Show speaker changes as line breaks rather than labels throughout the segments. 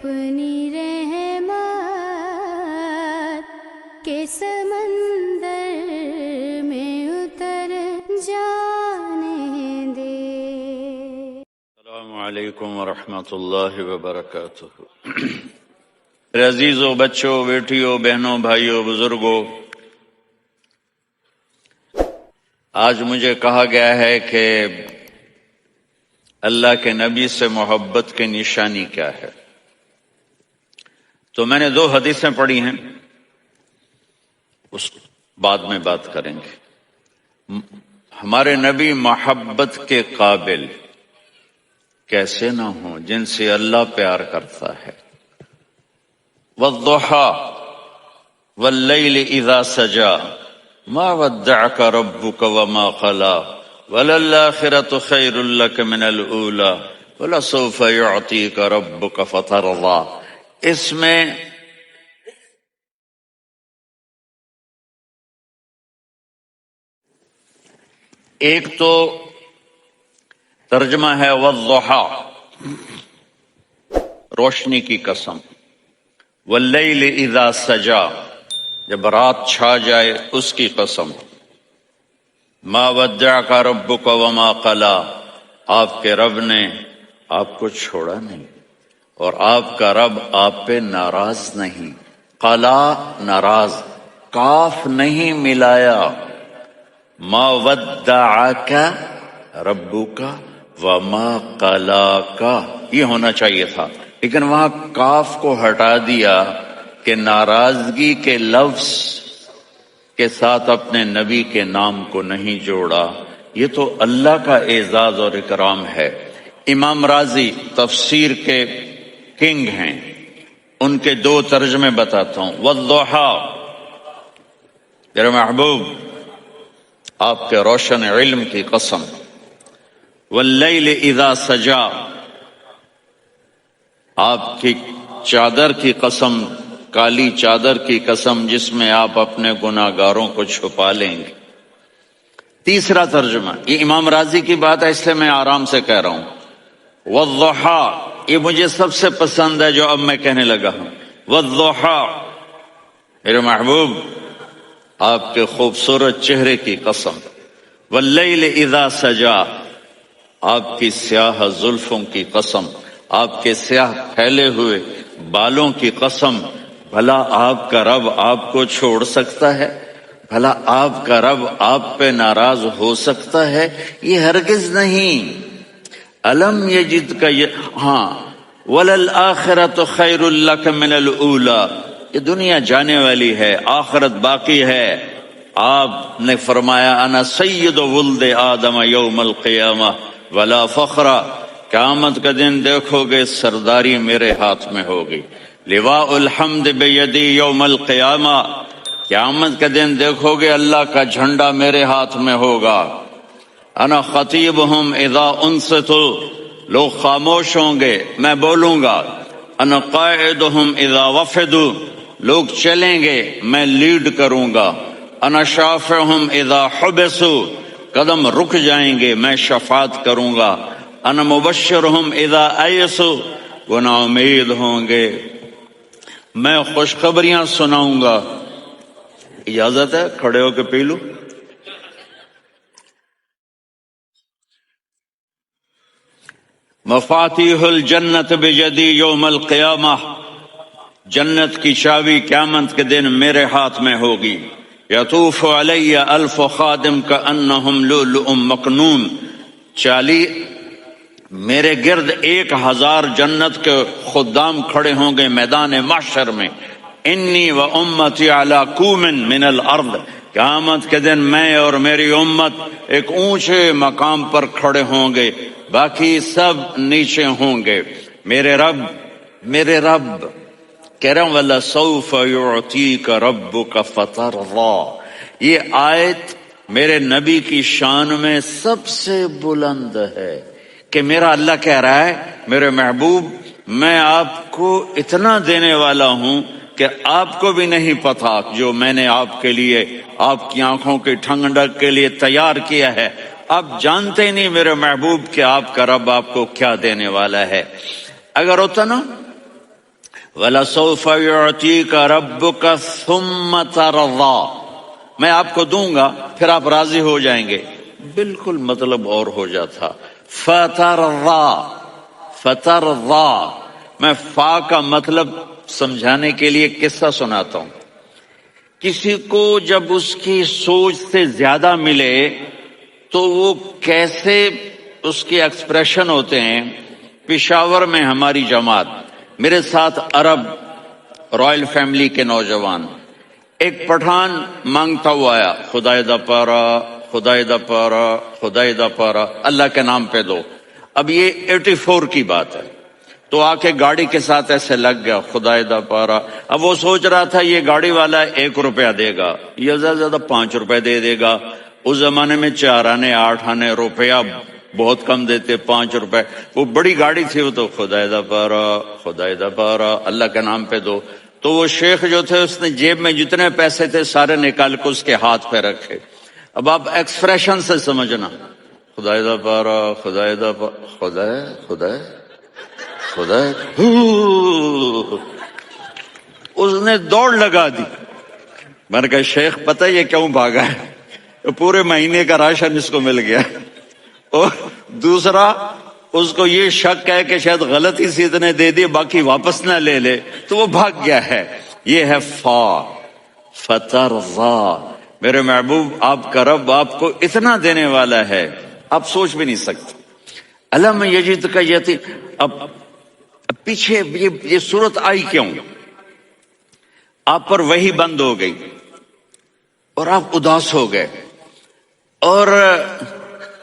اپنی رحمت کے سمندر میں اتر جانے دے۔
السلام علیکم ورحمۃ اللہ وبرکاتہ۔ میرے عزیزوں، بچوں، بیٹیوں، بہنوں، بھائیوں، بزرگوں، آج مجھے کہا گیا ہے کہ اللہ کے نبی سے محبت کی نشانی کیا ہے، تو میں نے 2 حدیثیں پڑھی ہیں، اس بعد میں بات کریں گے۔ ہمارے نبی محبت کے قابل کیسے نہ ہوں جن سے اللہ پیار کرتا ہے۔ والضحى واللیل اذا سجا ما ودعك ربك وما قلى وللآخرة خیر لك من الأولى ولسوف يعطيك ربك فترضى۔ اس میں ایک تو ترجمہ ہے والضحى، روشنی کی قسم، واللیل اذا سجا، جب رات چھا جائے اس کی قسم، ما ودعک ربک وما قلی، آپ کے رب نے آپ کو چھوڑا نہیں اور آپ کا رب آپ پہ ناراض نہیں۔ قلا ناراض، کاف نہیں ملایا، ما ودعک ربک وما قلاک یہ ہونا چاہیے تھا، لیکن وہاں کاف کو ہٹا دیا کہ ناراضگی کے لفظ کے ساتھ اپنے نبی کے نام کو نہیں جوڑا۔ یہ تو اللہ کا اعزاز اور اکرام ہے۔ امام راضی تفسیر کے کنگ ہیں، ان کے 2 ترجمے بتاتا ہوں۔ والضحى، میرے محبوب آپ کے روشن علم کی قسم، واللیل اذا سجا، آپ کی چادر کی قسم، کالی چادر کی قسم جس میں آپ اپنے گناہگاروں کو چھپا لیں گے۔ تیسرا ترجمہ، یہ امام راضی کی بات ہے اس لیے میں آرام سے کہہ رہا ہوں۔ والضحى، یہ مجھے سب سے پسند ہے جو اب میں کہنے لگا ہوں۔ والضحى، میرے محبوب آپ کے خوبصورت چہرے کی قسم، واللیل اذا سجا، آپ کی سیاہ زلفوں کی قسم، آپ کے سیاہ پھیلے ہوئے بالوں کی قسم، بھلا آپ کا رب آپ کو چھوڑ سکتا ہے؟ بھلا آپ کا رب آپ پہ ناراض ہو سکتا ہے؟ یہ ہرگز نہیں۔ الم یجدک، ہاں، وللآخرۃ خیر لک من الاولی، یہ دنیا جانے والی ہے، آخرت باقی ہے۔ آپ نے فرمایا انا سید ولد آدم یوم القیامہ ولا فخر، قیامت کا دن دیکھو گے سرداری میرے ہاتھ میں ہوگی۔ لواء الحمد بیدی یوم القیامہ، قیامت کا دن دیکھو گے اللہ کا جھنڈا میرے ہاتھ میں ہوگا۔ انا خطیبہم اذا انصتوا، لوگ خاموش ہوں گے میں بولوں گا۔ انا قائدہم اذا وفدوا، لوگ چلیں گے میں لیڈ کروں گا۔ انا شافعہم اذا حبسوا، قدم رک جائیں گے میں شفاعت کروں گا۔ انا مبشرہم اذا ایسوا، وہ نا امید ہوں گے میں خوشخبریاں سناؤں گا۔ اجازت ہے کھڑے ہو کے پی لوں؟ مفاتیح الجنت بیدی یوم القیامہ، جنت کی چابی قیامت کے دن میرے ہاتھ میں ہوگی۔ یطوف علی الف خادم کانہم لؤلؤ مکنون، میرے گرد 1000 جنت کے خدام کھڑے ہوں گے میدان محشر میں۔ انی و امتی علی کوم من الارض، قیامت کے دن میں اور میری امت ایک اونچے مقام پر کھڑے ہوں گے، باقی سب نیچے ہوں گے۔ میرے رب کہہ رہا ہوں وَلَسَوْفَ يُعْطِيكَ رَبُّكَ فَتَرْضَىٰ، یہ آیت میرے نبی کی شان میں سب سے بلند ہے کہ میرا اللہ کہہ رہا ہے میرے محبوب میں آپ کو اتنا دینے والا ہوں کہ آپ کو بھی نہیں پتا جو میں نے آپ کے لیے، آپ کی آنکھوں کی ٹھنڈک کے لیے تیار کیا ہے۔ آپ جانتے ہی نہیں میرے محبوب کہ آپ کا رب آپ کو کیا دینے والا ہے۔ اگر ہوتا نا وَلَسَوْفَ يُعْطِيكَ رَبُّكَ ثُمَّ تَرْضَىٰ، میں آپ کو دوں گا پھر آپ راضی ہو جائیں گے. بالکل مطلب اور ہو جاتا. فترضا. میں فا کا مطلب سمجھانے کے لیے قصہ سناتا ہوں. کسی کو جب اس کی سوچ سے زیادہ ملے تو وہ کیسے اس کے ایکسپریشن ہوتے ہیں. پشاور میں ہماری جماعت، میرے ساتھ عرب رائل فیملی کے نوجوان، ایک پٹھان مانگتا ہوا آیا، خدائے دا پارا، خدائے دا پارا، خدائے دا پارا، اللہ کے نام پہ دو. اب یہ 84 کی بات ہے. تو آ کے گاڑی کے ساتھ ایسے لگ گیا، خدائے دا پارا. اب وہ سوچ رہا تھا یہ گاڑی والا 1 روپیہ دے گا، یہ زیادہ زیادہ 5 روپے دے گا. اس زمانے میں 4 آنے 8 آنے روپیہ بہت کم دیتے، 5 روپے. وہ بڑی گاڑی تھی، وہ تو خدائے دا پارا، خدائے دا پارا، اللہ کے نام پہ دو. تو وہ شیخ جو تھے اس نے جیب میں جتنے پیسے تھے سارے نکال کے اس کے ہاتھ پہ رکھے. اب آپ ایکسپریشن سے سمجھنا، خدائے دا پارا، خدائے دا پارا، خدائے خدائے خدائے. اس نے دوڑ لگا دی. میں نے کہا شیخ پتہ یہ کیوں بھاگا ہے؟ پورے مہینے کا راشن اس کو مل گیا. اور دوسرا اس کو یہ شک ہے کہ شاید غلطی سے اتنے دے دی باقی واپس نہ لے لے، تو وہ بھاگ گیا ہے. یہ ہے فا، فترضا. میرے محبوب آپ کا رب آپ کو اتنا دینے والا ہے آپ سوچ بھی نہیں سکتے. الم یجد کا یتیم. اب پیچھے یہ صورت آئی کیوں؟ آپ پر وحی بند ہو گئی اور آپ اداس ہو گئے، اور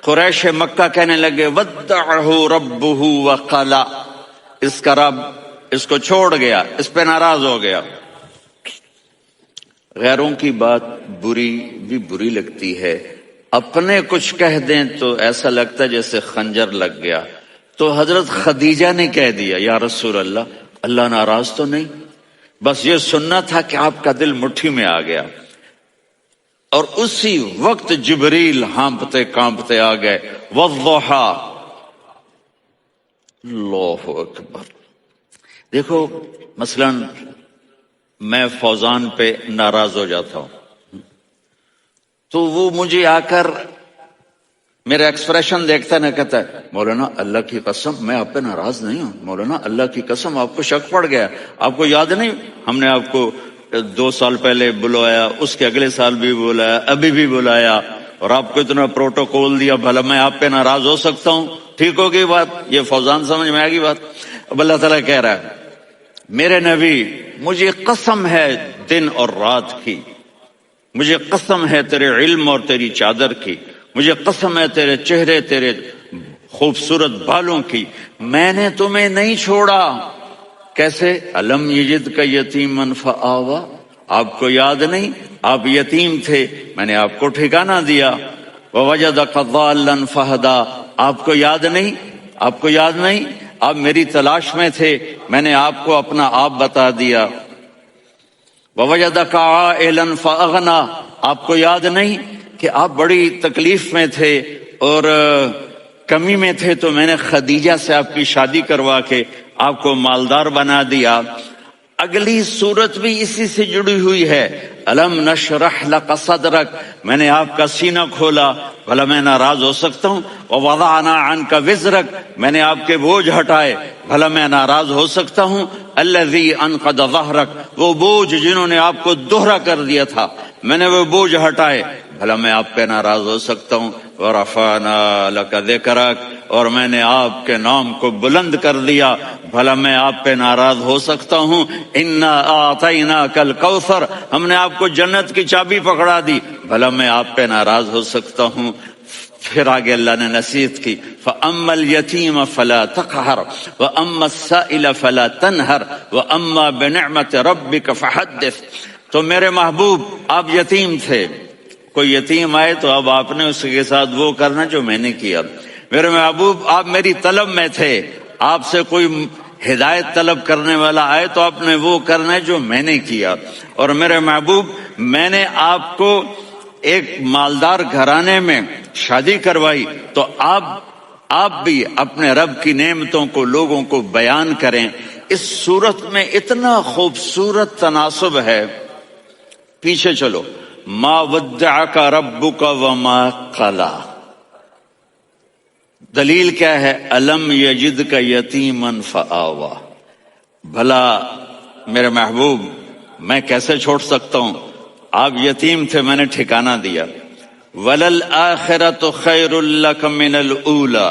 قریش مکہ کہنے لگے ودعہ ربہ وقلا، اس کا رب اس کو چھوڑ گیا، اس پہ ناراض ہو گیا. غیروں کی بات بری لگتی ہے، اپنے کچھ کہہ دیں تو ایسا لگتا ہے جیسے خنجر لگ گیا. تو حضرت خدیجہ نے کہہ دیا یا رسول اللہ، اللہ ناراض تو نہیں؟ بس یہ سننا تھا کہ آپ کا دل مٹھی میں آ گیا. اور اسی وقت جبریل ہانپتے کانپتے آ گئے. والضحا، اللہ اکبر. دیکھو مثلا میں فوزان پہ ناراض ہو جاتا ہوں تو وہ مجھے آ کر میرا ایکسپریشن دیکھتا ہے، نہ کہتا ہے مولانا اللہ کی قسم میں آپ پہ ناراض نہیں ہوں، مولانا اللہ کی قسم آپ کو شک پڑ گیا، آپ کو یاد نہیں ہم نے آپ کو 2 سال پہلے بلایا، اس کے اگلے سال بھی بلایا، ابھی بھی بلایا، اور آپ کو اتنا پروٹوکول دیا، بھلا میں آپ پہ ناراض ہو سکتا ہوں؟ ٹھیک ہوگی بات؟ یہ فوزان سمجھ میں آئے گی بات. اب اللہ تعالیٰ کہہ رہا ہے میرے نبی مجھے قسم ہے دن اور رات کی، مجھے قسم ہے تیرے علم اور تیری چادر کی، مجھے قسم ہے تیرے چہرے تیرے خوبصورت بالوں کی، میں نے تمہیں نہیں چھوڑا. کیسے؟ الم یجد کا یتیما فآوا، آپ کو یاد نہیں آپ یتیم تھے، میں نے آپ کو ٹھکانہ دیا. ووجدک ضالا فہدا، آپ کو یاد نہیں، آپ کو یاد نہیں آپ میری تلاش میں تھے، میں نے آپ کو اپنا آپ بتا دیا. ووجدک عائلا فاغنا، آپ کو یاد نہیں کہ آپ بڑی تکلیف میں تھے اور کمی میں تھے، تو میں نے خدیجہ سے آپ کی شادی کروا کے آپ کو مالدار بنا دیا. اگلی صورت بھی اسی سے جڑی ہوئی ہے. الم نشرح لک صدرک، میں نے آپ کا سینہ کھولا، بھلا میں ناراض ہو سکتا ہوں؟ ووضعنا عنک وزرک، میں نے آپ کے بوجھ ہٹائے، بھلا میں ناراض ہو سکتا ہوں؟ الذی انقض ظہرک، وہ بوجھ جنہوں نے آپ کو دوہرا کر دیا تھا، میں نے وہ بوجھ ہٹائے، بھلا میں آپ پہ ناراض ہو سکتا ہوں؟ ورفعنا لک ذکرک، اور میں نے آپ کے نام کو بلند کر دیا، بھلا میں آپ پہ ناراض ہو سکتا ہوں؟ انا اعطیناک الکوثر، ہم نے آپ کو جنت کی چابی پکڑا دی، بھلا میں آپ پہ ناراض ہو سکتا ہوں؟ پھر آگے اللہ نے نصیحت کی، فَأَمَّا الْيَتِيمَ فَلَا تَقْهَرْ وَأَمَّا السَّائِلَ فَلَا تَنْهَرْ وَأَمَّا بِنِعْمَةِ رَبِّكَ فَحَدِّثْ. تو میرے محبوب آپ یتیم تھے، کوئی یتیم آئے تو اب آپ نے اس کے ساتھ وہ کرنا جو میں نے کیا. میرے محبوب آپ میری طلب میں تھے، آپ سے کوئی ہدایت طلب کرنے والا آئے تو آپ نے وہ کرنا ہے جو میں نے کیا. اور میرے محبوب میں نے آپ کو ایک مالدار گھرانے میں شادی کروائی، تو آپ بھی اپنے رب کی نعمتوں کو لوگوں کو بیان کریں. اس صورت میں اتنا خوبصورت تناسب ہے. پیچھے چلو. ما ودعک ربک وما قلی. دلیل کیا ہے؟ الم یجدک یتیما فآوی. بھلا میرے محبوب میں کیسے چھوڑ سکتا ہوں؟ آپ یتیم تھے، میں نے ٹھکانہ دیا. وَلَلْآخِرَةُ خَيْرٌ لَكَ مِنَ الْأُولَى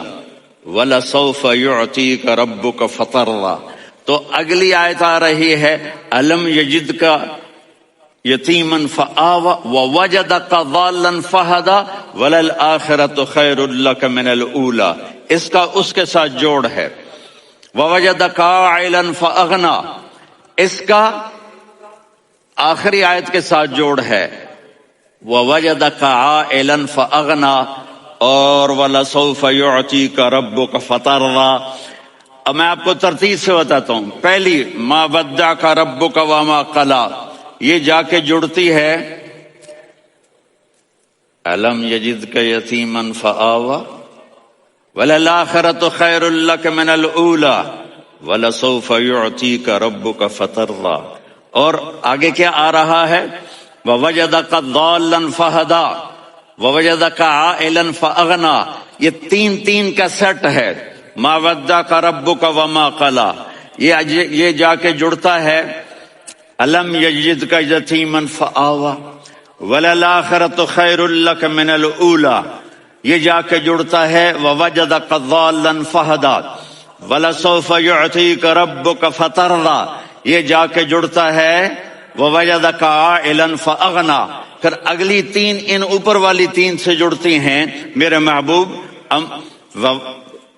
وَلَسَوْفَ يُعْطِيكَ رَبُّكَ فَتَرْضَى. تو اگلی آیت آ رہی ہے الم یجدک یتیما فآوی ووجدک ضالا فہدی وَلَلْآخِرَةُ خَيْرٌ لَكَ مِنَ الْأُولَى. اس کا اس کے ساتھ جوڑ ہے. ووجدک عائلا فأغنی، اس کا آخری آیت کے ساتھ جوڑ ہے. ووجدک عائلا فأغنی اور وَلَسَوْفَ يُعْطِيكَ رَبُّكَ فَتَرْضَى. اب میں آپ کو ترتیب سے بتاتا ہوں. پہلی ما ودعک ربک وما قلی، یہ جا کے جڑتی ہے الم یجدک یتیما فآوی وَلَلْآخِرَةُ خَيْرٌ لَكَ مِنَ الْأُولَى وَلَسَوْفَ يُعْطِيكَ رَبُّكَ فَتَرْضَى. اور آگے کیا آ رہا ہے؟ وَوَجَدَكَ ضَالًّا فَهَدَى وَوَجَدَكَ عَائِلًا فَأَغْنَى. یہ تین کا سیٹ ہے. ما ودعک ربک وما قلی، یہ جا کے جڑتا ہے الم یجدک یتیما فآوی وَلَلْآخِرَةُ خَيْرٌ لَكَ مِنَ الْأُولَى، یہ جا کے جڑتا ہے وَوَجَدَكَ ضَالًّا فَهَدَى وَلَسَوْفَ يُعْطِيكَ رَبُّكَ فَتَرْضَى، یہ جا کے جڑتا ہے وَوَجَدَكَ عَائِلًا فَأَغْنَى. پھر اگلی تین ان اوپر والی تین سے جڑتی ہیں میرے محبوب.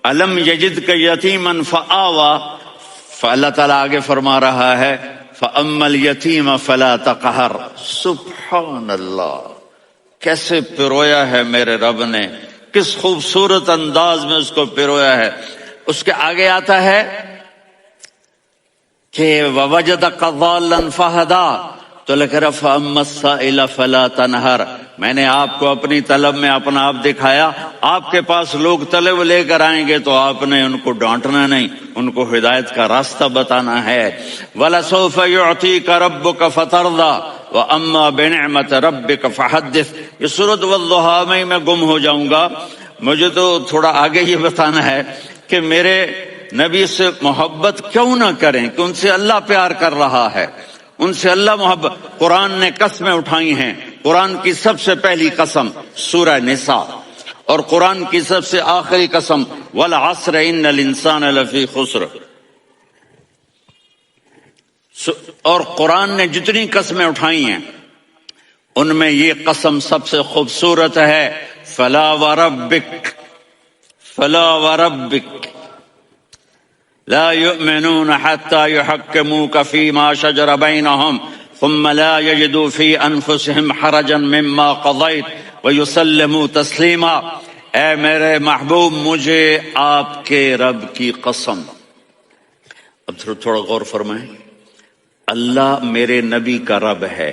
الم یجدک یتیما فآوی، فاللہ تعالیٰ آگے فرما رہا ہے فَأَمَّا الْيَتِيمَ فَلَا تَقْهَرْ. سبحان اللہ، کیسے پرویا ہے میرے رب نے، کس خوبصورت انداز میں اس کو پرویا ہے. اس کے آگے آتا ہے کہ وَوَجَدَكَ ضَالًّا فَهَدَى، تو لکھ رہا فَأَمَّا السَّائِلَ فَلَا تَنْهَرْ. میں نے آپ کو اپنی طلب میں اپنا آپ دکھایا. آپ کے پاس لوگ طلب لے کر آئیں گے تو آپ نے ان کو ڈانٹنا نہیں، ان کو ہدایت کا راستہ بتانا ہے. وَلَسَوْفَ يُعْطِيكَ رَبُّكَ فَتَرْضَى وَأَمَّا بِنِعْمَةِ رَبِّكَ فَحَدِّثْ. یہ سورۃ والضحیٰ میں گم ہو جاؤں گا. مجھے تو تھوڑا آگے یہ بتانا ہے کہ میرے نبی سے محبت کیوں نہ کریں، کہ ان سے اللہ پیار کر رہا ہے، ان سے اللہ محبت. قرآن نے قسمیں اٹھائی ہیں. قرآن کی سب سے پہلی قسم سورہ نساء، اور قرآن کی سب سے آخری قسم والعصر ان الانسان لفی خسر. اور قرآن نے جتنی قسمیں اٹھائی ہیں ان میں یہ قسم سب سے خوبصورت ہے. فلا وربک فلا وربک لا يؤمنون حتى يحكموك فيما شجر بينهم ثم لا يجدوا في انفسهم حرجا مما قضيت ويسلموا تسليما. اے میرے محبوب، مجھے آپ کے رب کی قسم. اب تھوڑا غور فرمائیں. اللہ میرے نبی کا رب ہے،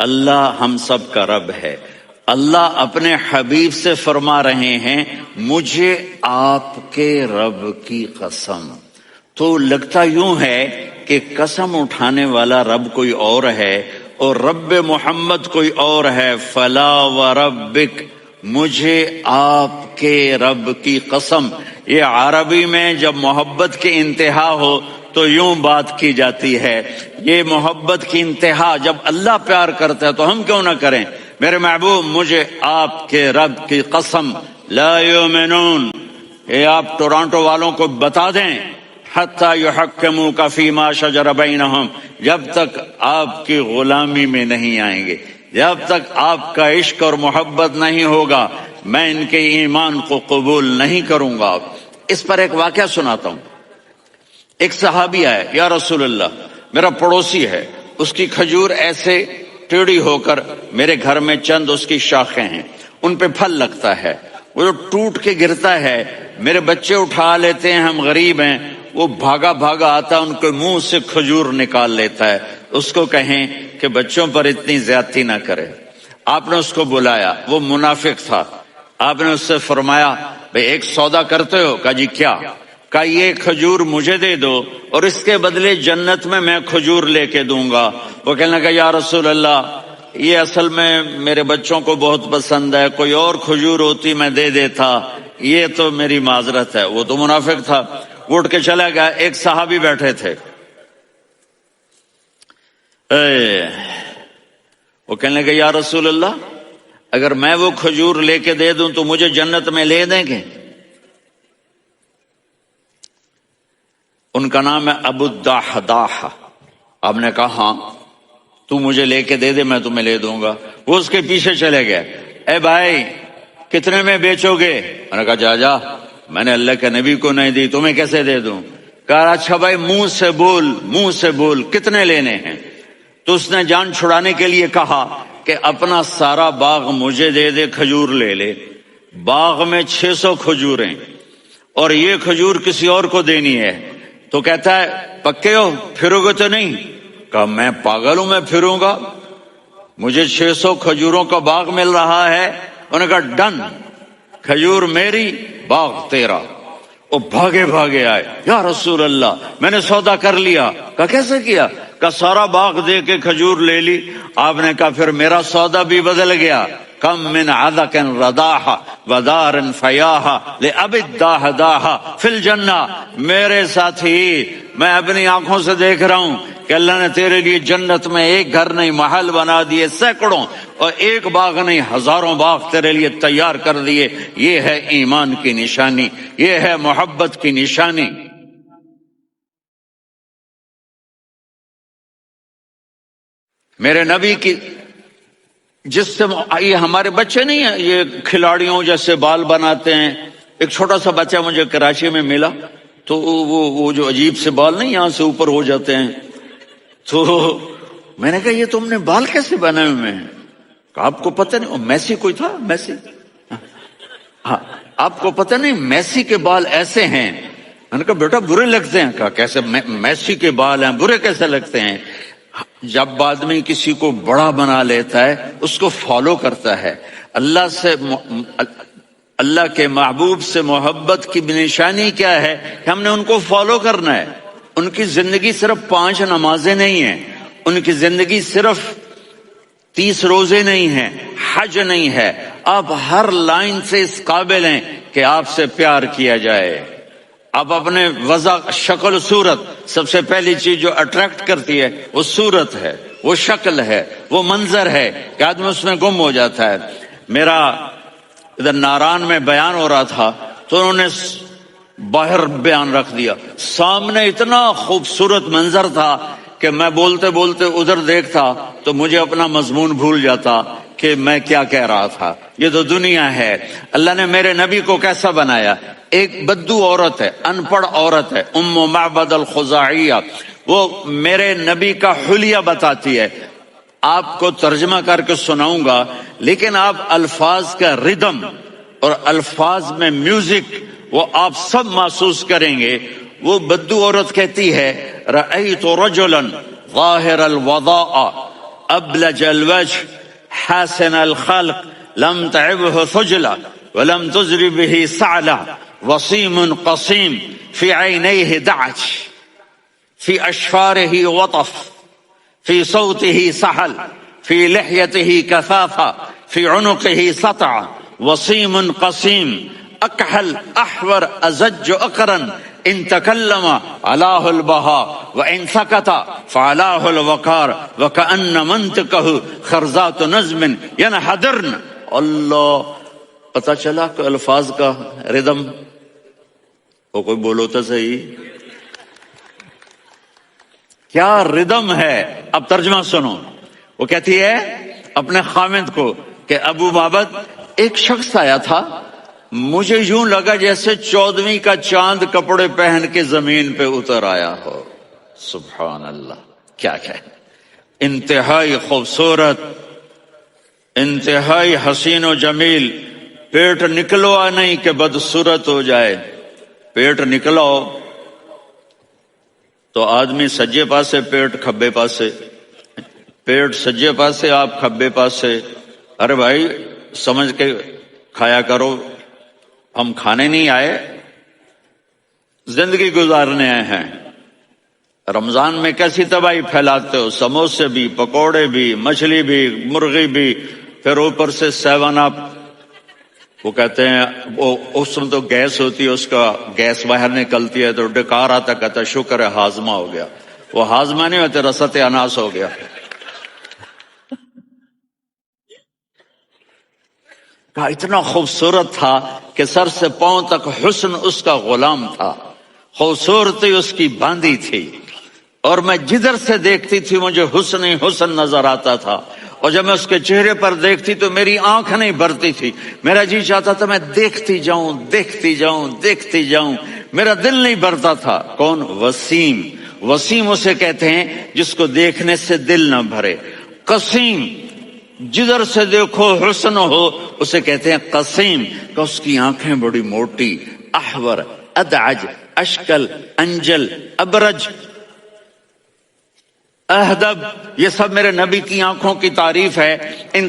اللہ ہم سب کا رب ہے. اللہ اپنے حبیب سے فرما رہے ہیں مجھے آپ کے رب کی قسم. تو لگتا یوں ہے کہ قسم اٹھانے والا رب کوئی اور ہے اور رب محمد کوئی اور ہے. فلا وربک، مجھے آپ کے رب کی قسم. یہ عربی میں جب محبت کی انتہا ہو تو یوں بات کی جاتی ہے. یہ محبت کی انتہا جب اللہ پیار کرتا ہے تو ہم کیوں نہ کریں. میرے محبوب، مجھے آپ کے رب کی قسم لا یؤمنون، یہ آپ ٹورانٹو والوں کو بتا دیں، حتی یحکموک فیما شجر بینہم، جب تک آپ کی غلامی میں نہیں آئیں گے، جب تک آپ کا عشق اور محبت نہیں ہوگا، میں ان کے ایمان کو قبول نہیں کروں گا. اس پر ایک واقعہ سناتا ہوں. ایک صحابی آئے، یا رسول اللہ، میرا پڑوسی ہے، اس کی کھجور ایسے ٹیڑھی ہو کر میرے گھر میں چند اس کی شاخیں ہیں، ان پہ پھل لگتا ہے، وہ جو ٹوٹ کے گرتا ہے میرے بچے اٹھا لیتے ہیں، ہم غریب ہیں، وہ بھاگا بھاگا آتا ان کے منہ سے کھجور نکال لیتا ہے. اس کو کہیں کہ بچوں پر اتنی زیادتی نہ کرے. آپ نے اس کو بلایا، وہ منافق تھا. آپ نے اس سے فرمایا بھئی ایک سودا کرتے ہو؟ کہا جی کیا؟ کہا یہ کھجور مجھے دے دو اور اس کے بدلے جنت میں کھجور لے کے دوں گا۔ وہ کہنے لگا یا رسول اللہ یہ اصل میں میرے بچوں کو بہت پسند ہے، کوئی اور کھجور ہوتی میں دے دیتا، یہ تو میری معذرت ہے۔ وہ تو منافق تھا، وہ اٹھ کے چلا گیا۔ ایک صحابی بیٹھے تھے، وہ کہنے لگے یا رسول اللہ اگر میں وہ کھجور لے کے دے دوں تو مجھے جنت میں لے دیں گے؟ ان کا نام ہے ابو الدحداح۔ آپ نے کہا ہاں تو مجھے لے کے دے دے میں تمہیں لے دوں گا۔ وہ اس کے پیچھے چلے گئے، اے بھائی کتنے میں بیچو گے؟ میں نے کہا جا میں نے اللہ کے نبی کو نہیں دی، تمہیں کیسے دے دوں؟ کہا اچھا بھائی منہ سے بول کتنے لینے ہیں؟ تو اس نے جان چھڑانے کے لیے کہا کہ اپنا سارا باغ مجھے دے دے، کھجور لے لے۔ باغ میں 600 کھجوریں اور یہ کھجور کسی اور کو دینی ہے۔ تو کہتا ہے پکے ہو، پھرو گے تو نہیں؟ کہا میں پاگل ہوں، میں پھروں گا؟ مجھے 600 کھجوروں کا باغ مل رہا ہے۔ انہوں نے کہا ڈن، کھجور میری باغ تیرا۔ وہ بھاگے آئے، یا رسول اللہ میں نے سودا کر لیا۔ کہا کیسے کیا؟ کہا سارا باغ دے کے کھجور لے لی۔ آپ نے کہا پھر میرا سودا بھی بدل گیا۔ کم من عذق رداح ودار فیاح لأبی الدحداح فی الجنہ۔ میرے ساتھی میں اپنی آنکھوں سے دیکھ رہا ہوں کہ اللہ نے تیرے لیے جنت میں ایک گھر نہیں محل بنا دیے سینکڑوں، اور ایک باغ نہیں ہزاروں باغ تیرے لیے تیار کر دیے۔ یہ ہے ایمان کی نشانی، یہ ہے محبت کی نشانی۔ میرے نبی کی جس سے یہ ہمارے بچے نہیں ہیں یہ کھلاڑیوں جیسے بال بناتے ہیں۔ ایک چھوٹا سا بچہ مجھے کراچی میں ملا، تو وہ جو عجیب سے بال نہیں یہاں سے اوپر ہو جاتے ہیں، تو میں نے کہا یہ تم نے بال کیسے بنائے ہوئے ہیں؟ آپ کو پتہ نہیں میسی کوئی تھا، میسی، ہاں آپ کو پتہ نہیں میسی کے بال ایسے ہیں؟ میں نے کہا بیٹا برے لگتے ہیں۔ کہا کیسے؟ میسی کے بال ہیں برے کیسے لگتے ہیں؟ جب آدمی کسی کو بڑا بنا لیتا ہے اس کو فالو کرتا ہے۔ اللہ کے محبوب سے محبت کی نشانی کیا ہے کہ ہم نے ان کو فالو کرنا ہے۔ ان کی زندگی صرف 5 نمازیں نہیں ہیں، ان کی زندگی صرف 30 روزے نہیں ہیں، حج نہیں ہے۔ آپ ہر لائن سے اس قابل ہیں کہ آپ سے پیار کیا جائے۔ آپ اپنے وضع شکل صورت، سب سے پہلی چیز جو اٹریکٹ کرتی ہے وہ صورت ہے، وہ شکل ہے، وہ منظر ہے کہ آدمی اس میں گم ہو جاتا ہے۔ میرا ادھر ناران میں بیان ہو رہا تھا تو انہوں نے باہر بیان رکھ دیا، سامنے اتنا خوبصورت منظر تھا کہ میں بولتے بولتے ادھر دیکھتا تو مجھے اپنا مضمون بھول جاتا کہ میں کیا کہہ رہا تھا۔ یہ تو دنیا ہے۔ اللہ نے میرے نبی کو کیسا بنایا؟ ایک بدو عورت ہے، ان پڑھ عورت ہے، ام معبد الخزاعیہ، وہ میرے نبی کا حلیہ بتاتی ہے۔ آپ کو ترجمہ کر کے سناؤں گا، لیکن آپ الفاظ کا ردم اور الفاظ میں میوزک وہ آپ سب محسوس کریں گے۔ وہ بدو عورت کہتی ہے رأیت رجلا ظاہر الوضاء ابلج الوجه حسن الخلق لم تعبه ثجلة ولم تزر به سعلة وصيم قصيم في عينيه دعج في أشفاره وطف في صوته سحل في لحيته كثافة في عنقه سطع وصيم قصيم أكحل أحور أزج أقرن إن تكلم علاه البهاء وإن سكت فعلاه الوقار وكأن منطقه خرزات نظم ينحدرن۔ اللہ، پتہ چلا کہ الفاظ کا ردم وہ کوئی بولو تو صحیح کیا ردم ہے۔ اب ترجمہ سنو۔ وہ کہتی ہے اپنے خامد کو کہ ابو معبد ایک شخص آیا تھا، مجھے یوں لگا جیسے 14ویں کا چاند کپڑے پہن کے زمین پہ اتر آیا ہو۔ سبحان اللہ، کیا کہ انتہائی خوبصورت، انتہائی حسین و جمیل۔ پیٹ نکلوا نہیں کہ بدصورت ہو جائے۔ پیٹ نکلاؤ تو آدمی سجے پاسے پیٹ کھبے پاسے، پیٹ سجے پاسے آپ کھبے پاسے۔ ارے بھائی سمجھ کے کھایا کرو، ہم کھانے نہیں آئے، زندگی گزارنے آئے ہیں، رمضان میں کیسی تباہی پھیلاتے ہو، سموسے بھی، پکوڑے بھی، مچھلی بھی، مرغی بھی، پھر اوپر سے 7 اپ، وہ کہتے ہیں وہ اس میں تو گیس ہوتی ہے، اس کا گیس باہر نکلتی ہے تو ڈکار آتا، کہتا ہے شکر ہے ہاضمہ ہو گیا، وہ ہاضمہ نہیں ہوتے، رسط اناس ہو گیا۔ کہا اتنا خوبصورت تھا کہ سر سے پاؤں تک حسن اس کا غلام تھا، خوبصورتی اس کی باندھی تھی، اور میں جدھر سے دیکھتی تھی مجھے حسن ہی حسن نظر آتا تھا، اور جب میں اس کے چہرے پر دیکھتی تو میری آنکھ نہیں بھرتی تھی، میرا جی چاہتا تھا میں دیکھتی جاؤں دیکھتی جاؤں دیکھتی جاؤں، میرا دل نہیں بھرتا تھا۔ کون؟ وسیم۔ وسیم اسے کہتے ہیں جس کو دیکھنے سے دل نہ بھرے۔ قسیم، جدھر سے دیکھو حسن ہو، اسے کہتے ہیں قسیم، کہ اس کی آنکھیں بڑی موٹی، احور، ادعج، اشکل، انجل، ابرج، اہدب، یہ سب میرے نبی کی آنکھوں کی تعریف ہے۔ ان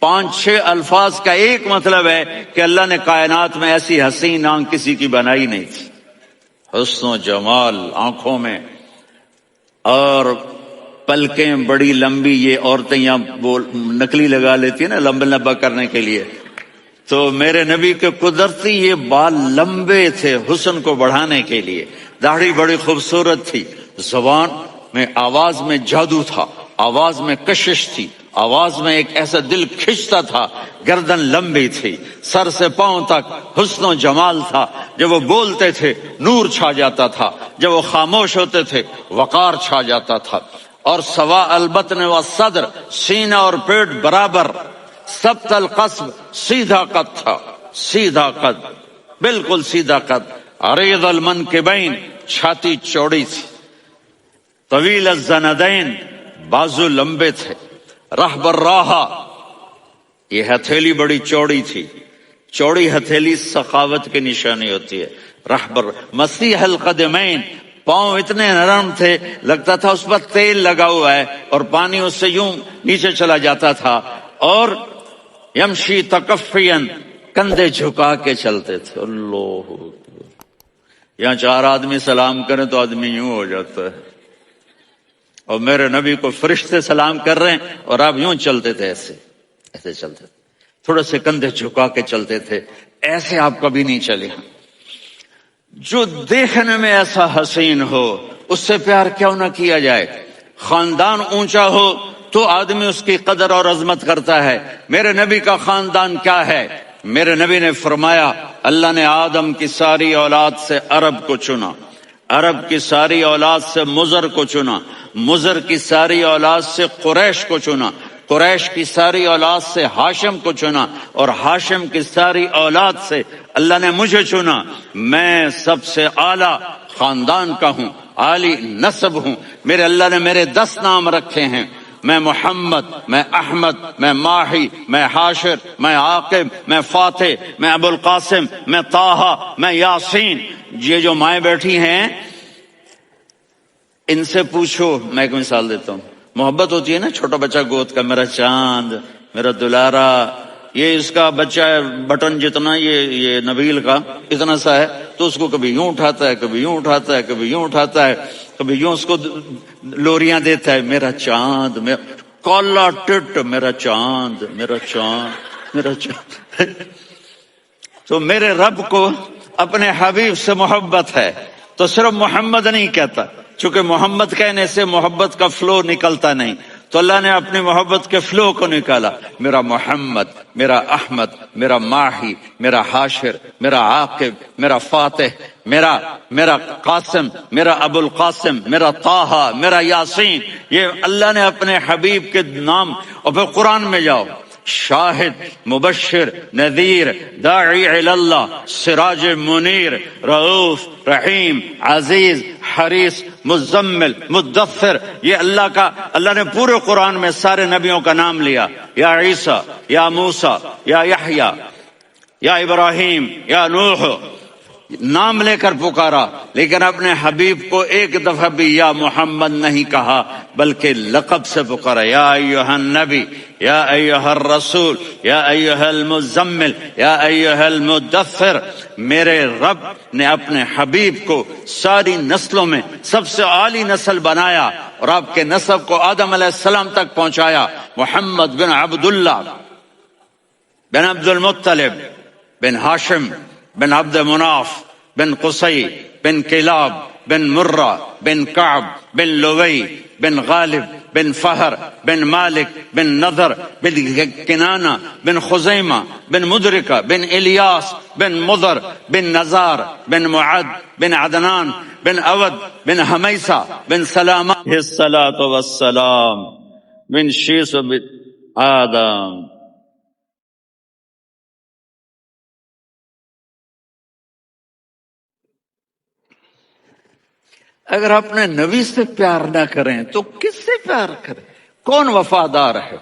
5-6 الفاظ کا ایک مطلب ہے کہ اللہ نے کائنات میں ایسی حسین آنکھ کسی کی بنائی نہیں تھی۔ حسن و جمال آنکھوں میں، اور پلکیں بڑی لمبی، یہ عورتیں یہاں نکلی لگا لیتی ہیں نا لمبا لمبا کرنے کے لیے، تو میرے نبی کے قدرتی یہ بال لمبے تھے حسن کو بڑھانے کے لیے، داڑھی بڑی خوبصورت تھی، زبان میں آواز میں جادو تھا، آواز میں کشش تھی، آواز میں ایک ایسا دل کھنچتا تھا، گردن لمبی تھی، سر سے پاؤں تک حسن و جمال تھا، جب وہ بولتے تھے نور چھا جاتا تھا، جب وہ خاموش ہوتے تھے وقار چھا جاتا تھا، اور سوا البطن و صدر، سینہ اور پیٹ برابر، سبط القصب، سیدھا قد تھا، سیدھا قد، بالکل سیدھا قد، عریض المنکبین، چھاتی چوڑی تھی، طویل الزندین، بازو لمبے تھے، رحب الراحہ، یہ ہتھیلی بڑی چوڑی تھی، چوڑی ہتھیلی سخاوت کی نشانی ہوتی ہے، رحب مسیح القدمین، پاؤں اتنے نرم تھے لگتا تھا اس پر تیل لگا ہوا ہے، اور پانی اس سے یوں نیچے چلا جاتا تھا، اور یمشی تکفین، کندھے جھکا کے چلتے تھے۔ اللہ، یہاں 4 آدمی سلام کریں تو آدمی یوں ہو جاتا ہے، اور میرے نبی کو فرشتے سلام کر رہے ہیں اور آپ یوں چلتے تھے، ایسے ایسے چلتے تھے، تھوڑے سے کندھے جھکا کے چلتے تھے، ایسے آپ کبھی نہیں چلے۔ جو دیکھنے میں ایسا حسین ہو اس سے پیار کیوں نہ کیا جائے؟ خاندان اونچا ہو تو آدمی اس کی قدر اور عظمت کرتا ہے۔ میرے نبی کا خاندان کیا ہے؟ میرے نبی نے فرمایا اللہ نے آدم کی ساری اولاد سے عرب کو چنا، عرب کی ساری اولاد سے مضر کو چنا، مضر کی ساری اولاد سے قریش کو چنا، قریش کی ساری اولاد سے ہاشم کو چنا، اور ہاشم کی ساری اولاد سے اللہ نے مجھے چنا۔ میں سب سے اعلیٰ خاندان کا ہوں، عالی نسب ہوں، میرے اللہ نے میرے 10 نام رکھے ہیں، میں محمد، میں احمد، میں ماہی، میں حاشر، میں عاقب، میں فاتح، میں ابو القاسم، میں طٰہٰ، میں یاسین۔ یہ جو مائیں بیٹھی ہیں ان سے پوچھو، میں ایک مثال دیتا ہوں، محبت ہوتی ہے نا، چھوٹا بچہ گود کا، میرا چاند، میرا دلارا، یہ اس کا بچہ ہے بٹن جتنا، یہ نبیل کا اتنا سا ہے، تو اس کو کبھی یوں اٹھاتا ہے، کبھی یوں اٹھاتا ہے، کبھی یوں اٹھاتا ہے، کبھی یوں اس کو لوریاں دیتا ہے، میرا چاند، کالا ٹٹ، میرا چاند، میرا چاند، میرا چاند۔ تو میرے رب کو اپنے حبیب سے محبت ہے تو صرف محمد نہیں کہتا، چونکہ محمد کہنے سے محبت کا فلو نکلتا نہیں، تو اللہ نے اپنی محبت کے فلو کو نکالا، میرا محمد، میرا احمد، میرا ماہی، میرا حاشر، میرا عاقب، میرا فاتح، میرا قاسم، میرا ابو القاسم، میرا طٰہٰ، میرا یاسین، یہ اللہ نے اپنے حبیب کے نام۔ اور پھر قرآن میں جاؤ، شاہد، مبشر، نذیر، داعی اللہ، سراج منیر، رؤوف، رحیم، عزیز، حریص، مزمل، مدثر، یہ اللہ نے پورے قرآن میں سارے نبیوں کا نام لیا، یا عیسیٰ، یا موسیٰ، یا یحییٰ، یا ابراہیم، یا نوح، نام لے کر پکارا، لیکن اپنے حبیب کو ایک دفعہ بھی یا محمد نہیں کہا، بلکہ لقب سے پکارا، یا ایھا النبی، یا ایھا الرسول، یا ایھا المزمل، یا ایھا المدثر۔ میرے رب نے اپنے حبیب کو ساری نسلوں میں سب سے اعلی نسل بنایا اور آپ کے نسب کو آدم علیہ السلام تک پہنچایا۔ محمد بن عبداللہ بن عبد المطلب بن ہاشم بن عبد مناف بن قصی بن کلاب بن مرہ بن کعب بن لوی بن غالب بن فہر بن مالک بن نضر بن کنانہ بن خزیمہ بن مدرکہ بن الیاس بن مضر بن نزار بن معد بن عدنان بن اود بن حمیسہ بن سلامہ الصلاۃ والسلام بن شیس بن آدم۔ اگر اپنے نبی سے پیار نہ کریں تو کس سے پیار کریں؟ کون وفادار ہے؟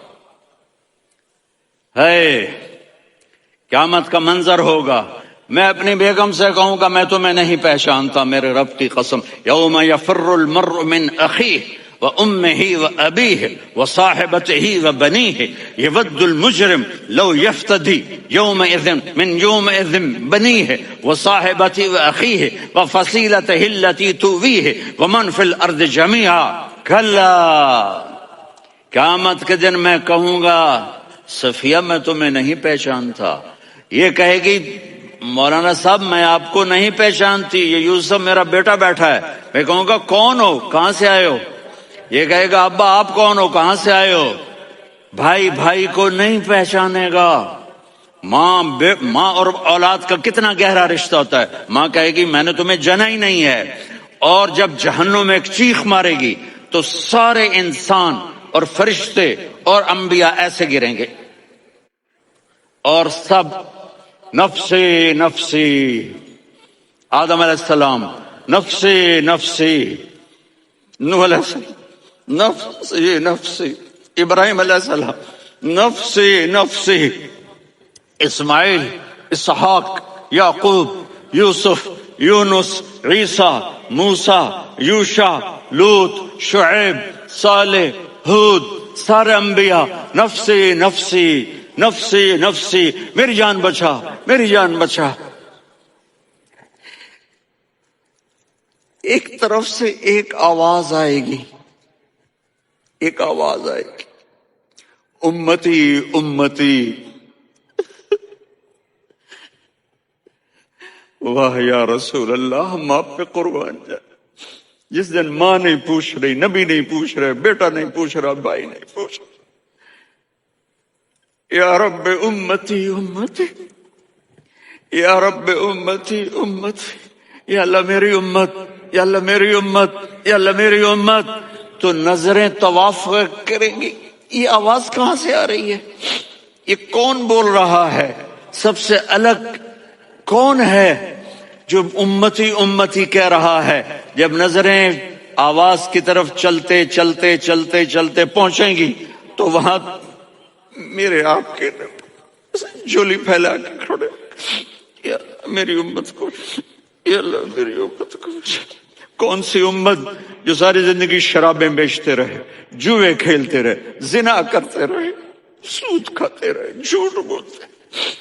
قیامت کا منظر ہوگا، میں اپنی بیگم سے کہوں گا میں تمہیں نہیں پہچانتا، میرے رب کی قسم، یوم یفر المرء من اخیہ وامہ وابیہ وصاحبتہ وبنیہ یود المجرم لو یفتدی یومئذ من یومئذ بنیہ وصاحبتہ واخیہ وفصیلتہ التی تؤویہ ومن فی الارض جمیعا کلا۔ قیامت کے دن میں کہوں گا صفیہ میں تمہیں نہیں پہچانتا، یہ کہے گی مولانا صاحب میں آپ کو نہیں پہچانتی، یہ یوسف میرا بیٹا بیٹھا ہے۔ میں کہوں گا کون ہو، کہاں سے آئے ہو؟ یہ کہے گا ابا آپ کون ہو، کہاں سے آئے ہو؟ بھائی بھائی کو نہیں پہچانے گا۔ ماں اور اولاد کا کتنا گہرا رشتہ ہوتا ہے، ماں کہے گی میں نے تمہیں جنا ہی نہیں ہے، اور جب جہنم میں ایک چیخ مارے گی تو سارے انسان اور فرشتے اور انبیاء ایسے گریں گے اور سب نفسی نفسی، آدم علیہ السلام نفسی نفسی، نوح علیہ السلام نفسی نفسی، ابراہیم علیہ السلام نفسی نفسی، اسماعیل، اسحاق، یعقوب، یوسف، یونس، عیسیٰ، موسیٰ، یوشع، لوط، شعیب، صالح، ہود، سارے انبیاء نفسی نفسی نفسی نفسی، میری جان بچا میری جان بچا۔ ایک طرف سے ایک آواز آئے گی، ایک آواز آئے گی، امتی امتی۔ واہ یا رسول اللہ، ہم آپ پہ قربان جائیں۔ جس دن ماں نہیں پوچھ رہی، نبی نہیں پوچھ رہے، بیٹا نہیں پوچھ رہا، بھائی نہیں پوچھ رہا، یا رب امتی امتی، یا رب امتی امتی، یا اللہ میری امت، یا اللہ میری امت، یا اللہ میری امت، تو نظریں طواف کریں گی۔ یہ آواز کہاں سے آ رہی ہے؟ یہ کون بول رہا ہے؟ سب سے الگ کون ہے جو امتی امتی کہہ رہا ہے؟ جب نظریں آواز کی طرف چلتے چلتے چلتے چلتے پہنچیں گی تو وہاں میرے آپ کے جھولی پھیلا کے کھڑے، یا میری امت کو، یا اللہ میری امت کو۔ کون سی امت جو ساری زندگی شرابیں بیچتے رہے، جوئے کھیلتے رہے، زنا کرتے رہے، سود کھاتے رہے، جھوٹ بولتے،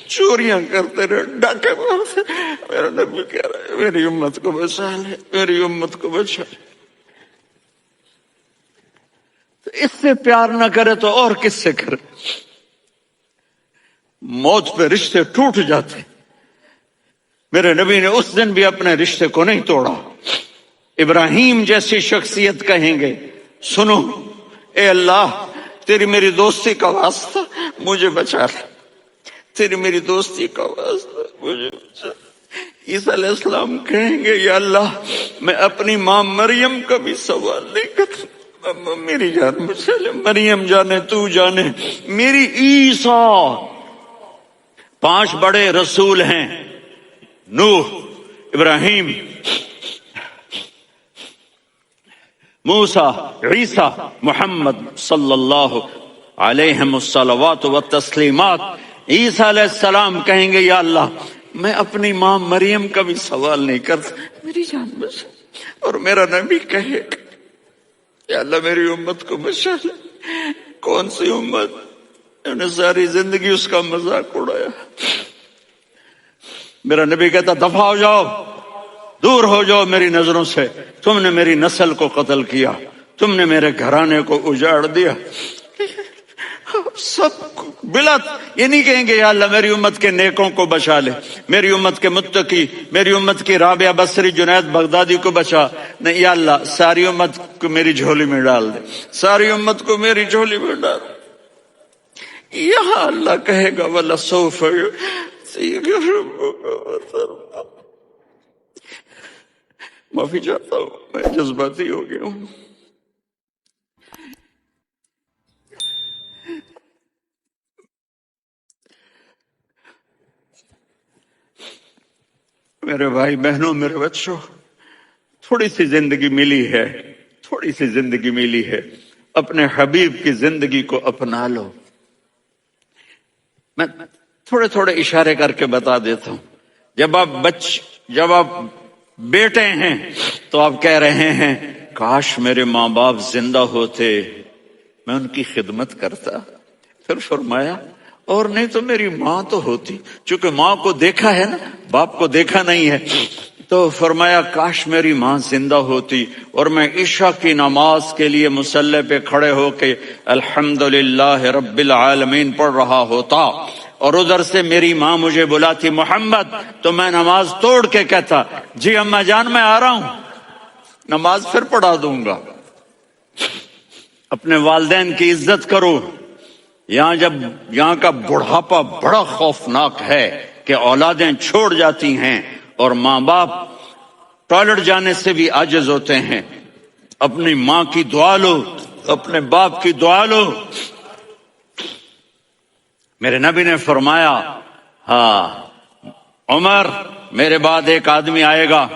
چوریاں کرتے رہے، ڈاکے مارتے۔ میرا نبی کہہ رہا ہے میری امت کو بچا لے، میری امت کو بچا لے۔ تو اس سے پیار نہ کرے تو اور کس سے کرے؟ موت پہ رشتے ٹوٹ جاتے، میرے نبی نے اس دن بھی اپنے رشتے کو نہیں توڑا۔ ابراہیم جیسی شخصیت کہیں گے سنو اے اللہ تیری میری دوستی کا واسطہ مجھے بچا لے، تیری میری دوستی کا واسطہ مجھے بچا لے۔ عیسیٰ علیہ السلام کہیں گے یا اللہ میں اپنی ماں مریم کا بھی سوال نہیں کرتا، میری جان بچا لے، مریم جانے تو جانے میری عیسیٰ۔ 5 بڑے رسول ہیں، نوح، ابراہیم، موسیٰ، عیسیٰ، محمد صلی اللہ علیہ الصلوات والتسلیمات۔ عیسیٰ علیہ السلام کہیں گے یا اللہ میں اپنی ماں مریم کا بھی سوال نہیں کرتا، میری جان بچا۔ اور میرا نبی کہے یا اللہ میری امت کو بچا لے۔ کون سی امت؟ انہوں نے ساری زندگی اس کا مذاق اڑایا۔ میرا نبی کہتا دفع ہو جاؤ، دور ہو جاؤ میری نظروں سے، تم نے میری نسل کو قتل کیا، تم نے میرے گھرانے کو اجاڑ دیا۔ سب بلت یہ نہیں کہیں گے یا اللہ میری امت کے نیکوں کو بچا لے، میری امت کے متقی، میری امت کی رابعہ بصری جنید بغدادی کو بچا، نہیں یا اللہ ساری امت کو میری جھولی میں ڈال دے، ساری امت کو میری جھولی میں ڈال دے۔ یہاں اللہ کہے گا وَلَسَوْفَ يُعْطِيكَ رَبُّكَ فَتَرْضَىٰ۔ معافی چاہتا ہوں، میں جذباتی ہو گیا ہوں۔ میرے بھائی بہنوں، میرے بچوں، تھوڑی سی زندگی ملی ہے، تھوڑی سی زندگی ملی ہے، اپنے حبیب کی زندگی کو اپنا لو۔ میں تھوڑے تھوڑے اشارے کر کے بتا دیتا ہوں۔ جب آپ بیٹے ہیں تو آپ کہہ رہے ہیں کاش میرے ماں باپ زندہ ہوتے، میں ان کی خدمت کرتا۔ پھر فرمایا اور نہیں تو میری ماں تو ہوتی، چونکہ ماں کو دیکھا ہے نا، باپ کو دیکھا نہیں ہے، تو فرمایا کاش میری ماں زندہ ہوتی اور میں عشاء کی نماز کے لیے مصلی پہ کھڑے ہو کے الحمدللہ رب العالمین پڑھ رہا ہوتا، اور ادھر سے میری ماں مجھے بلاتی محمد، تو میں نماز توڑ کے کہتا جی اماں جان میں آ رہا ہوں، نماز پھر پڑھا دوں گا۔ اپنے والدین کی عزت کرو۔ یہاں کا بڑھاپا بڑا خوفناک ہے کہ اولادیں چھوڑ جاتی ہیں اور ماں باپ ٹوائلٹ جانے سے بھی عاجز ہوتے ہیں۔ اپنی ماں کی دعا لو، اپنے باپ کی دعا لو۔ میرے نبی نے فرمایا عمر میرے بعد ایک آدمی آئے گا،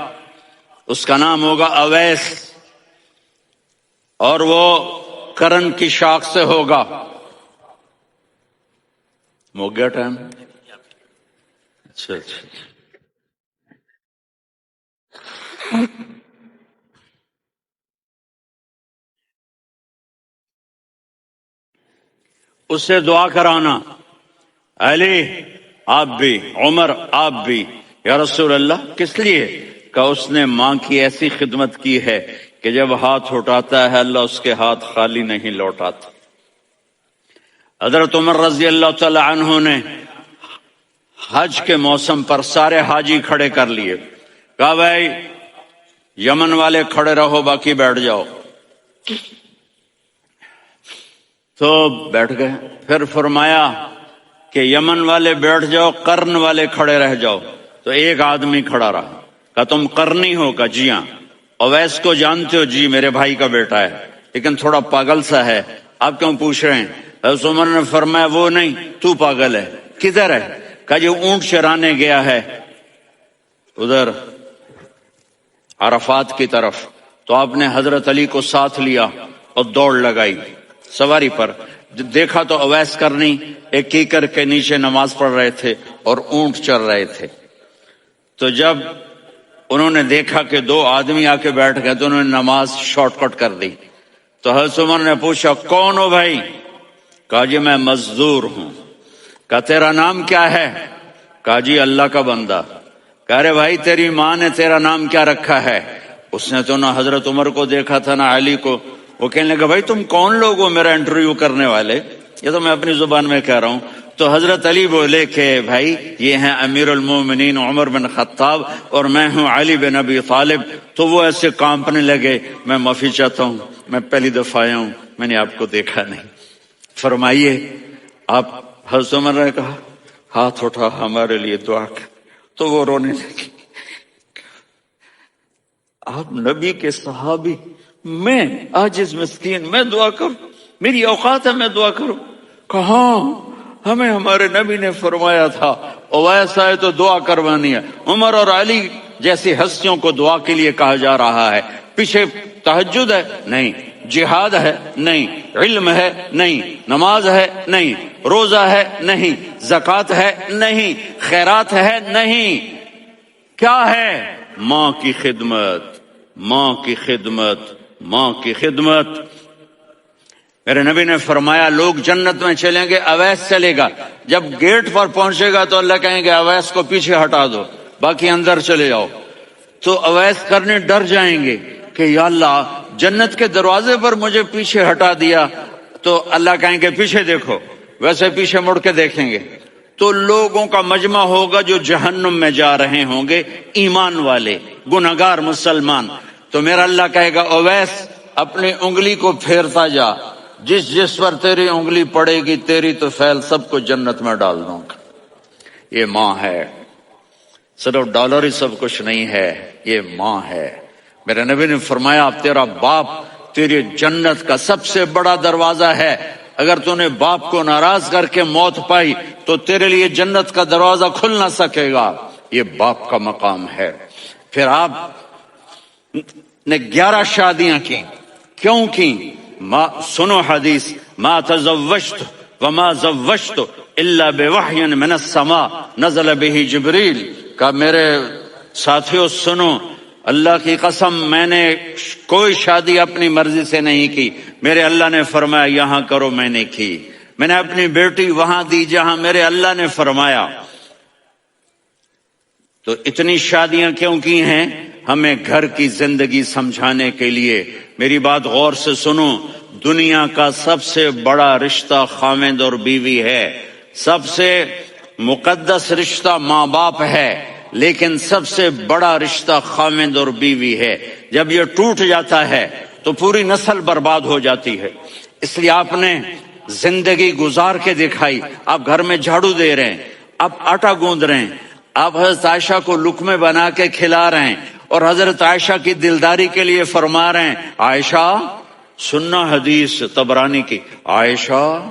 اس کا نام ہوگا اویس، اور وہ کرن کی شاخ سے ہوگا۔ ہو گیا ٹائم؟ اچھا اس سے دعا کرانا، علی آپ بھی، عمر آپ بھی، یا رسول اللہ کس لیے؟ کہ اس نے ماں کی ایسی خدمت کی ہے کہ جب ہاتھ اٹھاتا ہے اللہ اس کے ہاتھ خالی نہیں لوٹاتا۔ حضرت عمر رضی اللہ تعالی عنہ نے حج کے موسم پر سارے حاجی کھڑے کر لیے، کہا بھائی یمن والے کھڑے رہو باقی بیٹھ جاؤ، تو بیٹھ گئے۔ پھر فرمایا کہ یمن والے بیٹھ جاؤ، قرن والے کھڑے رہ جاؤ، تو ایک آدمی کھڑا رہا، کہا تم قرنی ہو؟ کہا جی ہاں۔ اویس کو جانتے ہو؟ جی میرے بھائی کا بیٹا ہے لیکن تھوڑا پاگل سا ہے، آپ کیوں پوچھ رہے ہیں؟ حضرت عمر نے فرمایا وہ نہیں، تو پاگل ہے۔ کدھر ہے؟ کہا جی اونٹ چرانے گیا ہے ادھر عرفات کی طرف۔ تو آپ نے حضرت علی کو ساتھ لیا اور دوڑ لگائی سواری پر۔ دیکھا تو اویس کرنی ایک کیکر کے نیچے نماز پڑھ رہے تھے اور اونٹ چر رہے تھے۔ تو جب انہوں نے دیکھا کہ دو آدمی آ کے بیٹھ گئے تو انہوں نے نماز شارٹ کٹ کر دی۔ تو حضرت عمر نے پوچھا کون ہو بھائی؟ کہا جی میں مزدور ہوں۔ کہا تیرا نام کیا ہے؟ کہا جی اللہ کا بندہ۔ کہا رے بھائی تیری ماں نے تیرا نام کیا رکھا ہے؟ اس نے تو نہ حضرت عمر کو دیکھا تھا نہ علی کو۔ وہ کہنے لگا بھائی تم کون لوگ ہو میرا انٹرویو کرنے والے؟ یہ تو میں اپنی زبان میں کہہ رہا ہوں۔ تو حضرت علی بولے کہ بھائی یہ ہیں امیر المومنین عمر بن خطاب اور میں ہوں علی بن ابی طالب۔ تو وہ ایسے کانپنے لگے، میں معافی چاہتا ہوں، میں پہلی دفعہ آیا ہوں، میں نے آپ کو دیکھا نہیں، فرمائیے آپ۔ حضرت عمر نے کہا ہاتھ اٹھا ہمارے لیے دعا کر، تو وہ رونے لگی۔ آپ نبی کے صحابی، میں عاجز مسکین، میں دعا کروں؟ میری اوقات ہے میں دعا کروں؟ کہاں؟ ہمیں ہمارے نبی نے فرمایا تھا اویس آئے تو دعا کروانی ہے۔ عمر اور علی جیسی ہستیوں کو دعا کے لیے کہا جا رہا ہے۔ پیچھے تہجد ہے؟ نہیں۔ جہاد ہے؟ نہیں۔ علم ہے؟ نہیں۔ نماز ہے؟ نہیں۔ روزہ ہے؟ نہیں۔ زکوٰۃ ہے؟ نہیں۔ خیرات ہے؟ نہیں. کیا ہے؟ ماں کی خدمت، ماں کی خدمت، ماں کی خدمت. میرے نبی نے فرمایا لوگ جنت میں چلیں گے، اویس چلے گا، جب گیٹ پر پہنچے گا تو اللہ کہیں گے اویس کو پیچھے ہٹا دو، باقی اندر چلے جاؤ. تو اویس کرنے ڈر جائیں گے کہ یا اللہ جنت کے دروازے پر مجھے پیچھے ہٹا دیا. تو اللہ کہیں گے پیچھے دیکھو، ویسے پیچھے مڑ کے دیکھیں گے تو لوگوں کا مجمع ہوگا جو جہنم میں جا رہے ہوں گے، ایمان والے، گنہگار مسلمان. تو میرا اللہ کہے گا اویس اپنی انگلی کو پھیرتا جا، جس جس پر تیری انگلی پڑے گی تیری تو فیل سب کو جنت میں ڈال دوں گا. یہ ماں ہے، صرف ڈالر ہی سب کچھ نہیں ہے، یہ ماں ہے. میرے نبی نے فرمایا تیرا باپ تیری جنت کا سب سے بڑا دروازہ ہے. اگر تو نے باپ کو ناراض کر کے موت پائی تو تیرے لیے جنت کا دروازہ کھل نہ سکے گا. یہ باپ کا مقام ہے. پھر آپ نے 11 شادیاں کی. کیوں کی؟ سنو حدیث، ما تزوجت وما زوجت الا بوحی من السماء نزل به جبریل. کہ میرے ساتھیوں سنو، اللہ کی قسم میں نے کوئی شادی اپنی مرضی سے نہیں کی. میرے اللہ نے فرمایا یہاں کرو، میں نے کی. میں نے اپنی بیٹی وہاں دی جہاں میرے اللہ نے فرمایا. تو اتنی شادیاں کیوں کی ہیں؟ ہمیں گھر کی زندگی سمجھانے کے لیے. میری بات غور سے سنو، دنیا کا سب سے بڑا رشتہ خاوند اور بیوی ہے. سب سے مقدس رشتہ ماں باپ ہے، لیکن سب سے بڑا رشتہ خاوند اور بیوی ہے. جب یہ ٹوٹ جاتا ہے تو پوری نسل برباد ہو جاتی ہے. اس لیے آپ نے زندگی گزار کے دکھائی. آپ گھر میں جھاڑو دے رہے ہیں، آپ آٹا گوندھ رہے ہیں، آپ حضرت عائشہ کو لقمے بنا کے کھلا رہے ہیں، اور حضرت عائشہ کی دلداری کے لیے فرما رہے ہیں عائشہ سننا حدیث طبرانی کی، عائشہ